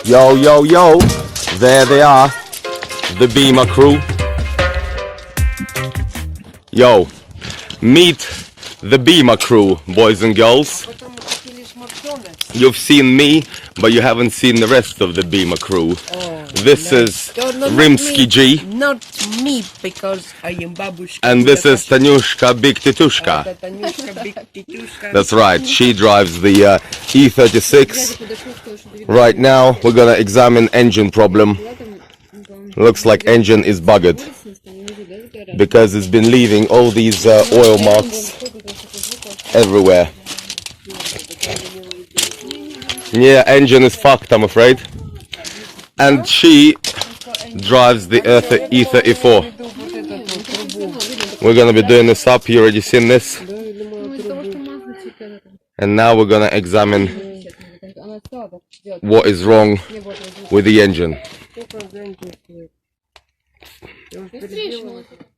Yo, yo, yo, there they are, the Beamer crew. Yo, meet the Beamer crew, boys and girls. You've seen me, but you haven't seen the rest of the Beamer crew. This is Rimsky G. Not me, because I am Babushka. And this is Tanyushka Big Titushka. That's right, she drives the E36. Right now, we're gonna examine engine problem. Looks like engine is bugged, because it's been leaving all these oil marks everywhere. Yeah, engine is fucked, I'm afraid. And she drives the E34. We're gonna be doing this up, you already seen this. And now we're gonna examine what is wrong with the engine.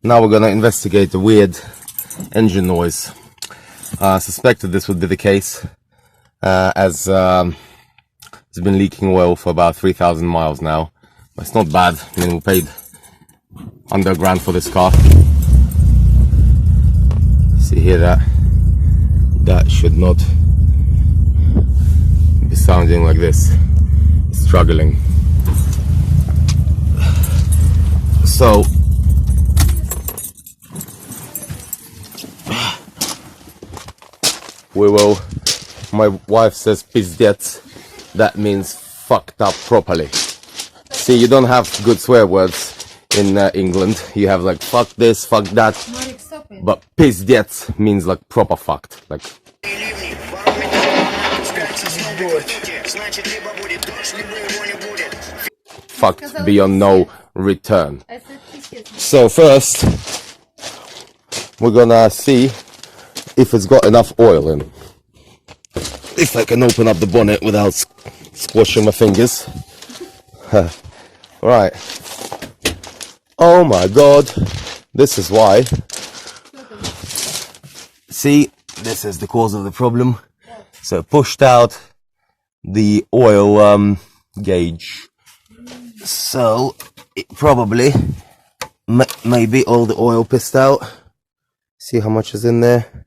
Now we're gonna investigate the weird engine noise. I suspected this would be the case, as it's been leaking oil for about 3,000 miles now. But it's not bad. I mean, we paid under $1,000 for this car. See, hear that? That should not be sounding like this. Struggling. So we will, my wife says pizdец, that means fucked up properly. See, you don't have good swear words in England. You have like fuck this, fuck that, but pizdец means like proper fucked, like fucked beyond no return. So first we're gonna see if it's got enough oil in. If I can open up the bonnet without squashing my fingers. Right. Oh my god. This is why. See, this is the cause of the problem. So pushed out the oil gauge. So it probably maybe all the oil pissed out. See how much is in there?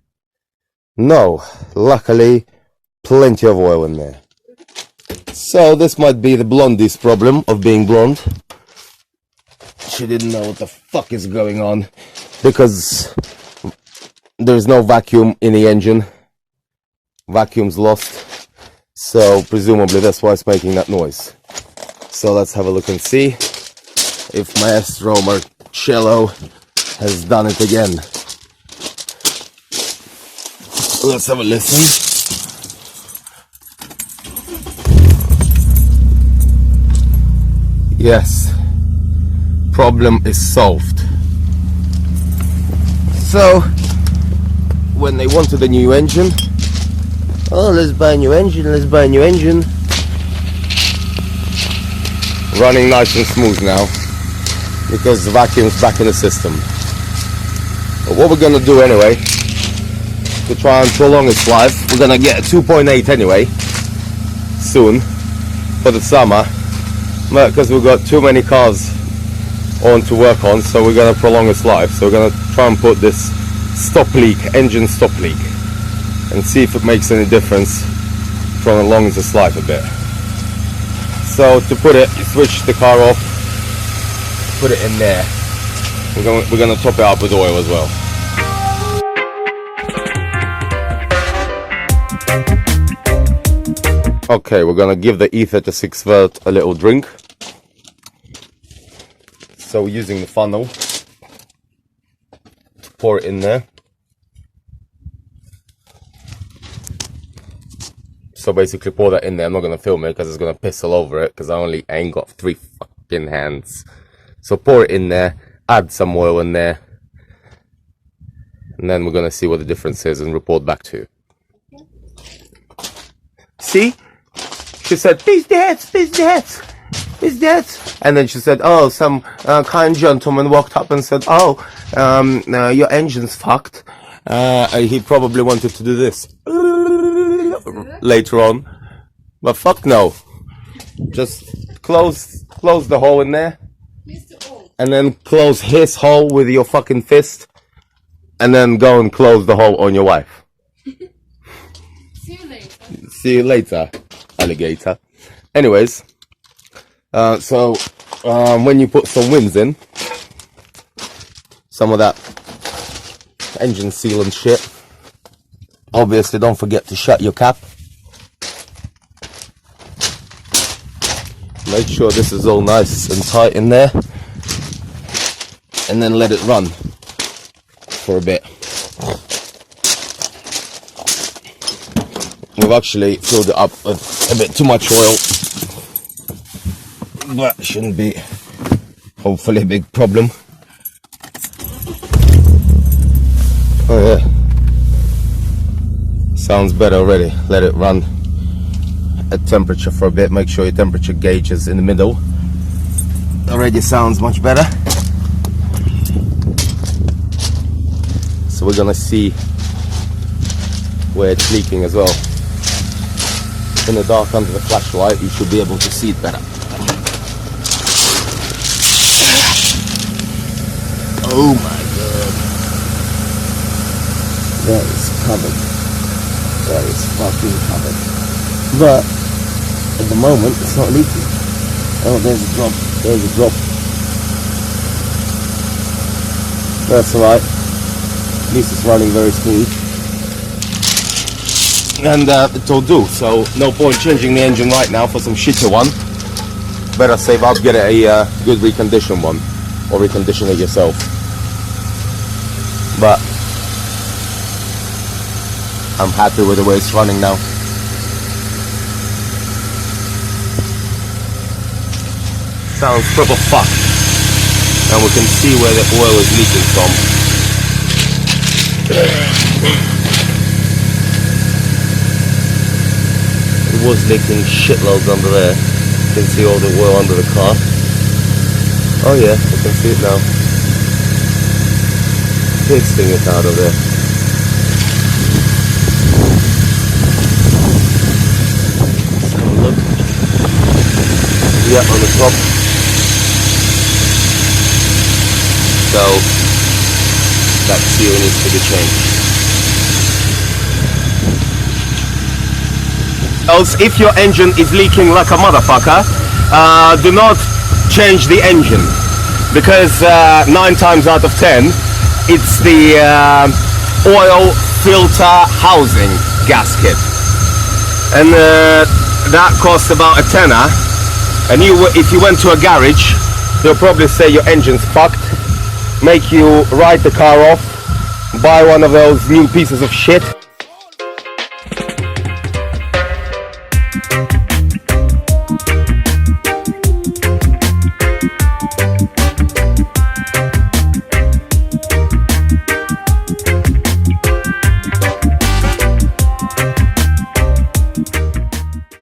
No, luckily plenty of oil in there. So this might be the blondie's problem of being blonde. She didn't know what the fuck is going on, because there's no vacuum in the engine. Vacuum's lost, so presumably that's why it's making that noise. So let's have a look and see if Maestro Marcello has done it again. Let's have a listen. Yes, problem is solved. So, when they wanted a new engine, oh, let's buy a new engine, let's buy a new engine. Running nice and smooth now, because the vacuum's back in the system. But what we're gonna do anyway, to try and prolong its life, we're gonna get a 2.8 anyway, soon, for the summer. Because we've got too many cars on to work on, so we're gonna prolong its life. So we're gonna try and put this stop leak, engine stop leak, and see if it makes any difference, prolongs its life a bit. So to put it, you switch the car off, put it in there. We're gonna top it up with oil as well. Okay, we're gonna give the E36 a little drink. So we're using the funnel to pour it in there. So basically pour that in there. I'm not gonna film it because it's gonna piss all over it, because I ain't got 3 fucking hands. So pour it in there, add some oil in there, and then we're gonna see what the difference is and report back to you. See? She said, pizdец, pizdec, pizdec. And then she said, oh, some kind gentleman walked up and said, oh, your engine's fucked. He probably wanted to do this. later on. But fuck no. Just close the hole in there. And then close his hole with your fucking fist. And then go and close the hole on your wife. See you later. See you later, alligator. Anyways, when you put some winds in, some of that engine sealant shit, obviously don't forget to shut your cap. Make sure this is all nice and tight in there, and then let it run for a bit. We've actually filled it up with a bit too much oil. That shouldn't be, hopefully, a big problem. Oh yeah, sounds better already. Let it run at temperature for a bit. Make sure your temperature gauge is in the middle. Already sounds much better. So we're gonna see where it's leaking as well. In the dark under the flashlight, you should be able to see it better. Oh my god. That is covered. That is fucking covered. But at the moment it's not leaking. Oh, there's a drop. There's a drop. That's alright. At least it's running very smooth. And it'll do. So no point changing the engine right now for some shitty one. Better save up, get a good reconditioned one, or recondition it yourself. But I'm happy with the way it's running now. Sounds proper fucked, and we can see where the oil is leaking from. It was leaking shitloads under there. You can see all the oil under the car. Oh yeah, I can see it now. Pisting it out of there. Let's have a look. Yeah, on the top. So that seal needs to be changed. Else, if your engine is leaking like a motherfucker, do not change the engine, because 9 times out of 10 it's the oil filter housing gasket, and that costs about a tenner. And if you went to a garage, they'll probably say your engine's fucked, make you write the car off, buy one of those new pieces of shit,